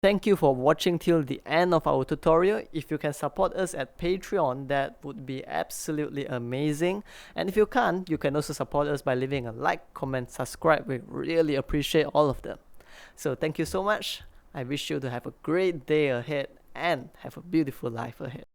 Thank you for watching till the end of our tutorial. If you can support us at Patreon, that would be absolutely amazing. And if you can't, you can also support us by leaving a like, comment, subscribe. We really appreciate all of them. So thank you so much. I wish you to have a great day ahead and have a beautiful life ahead.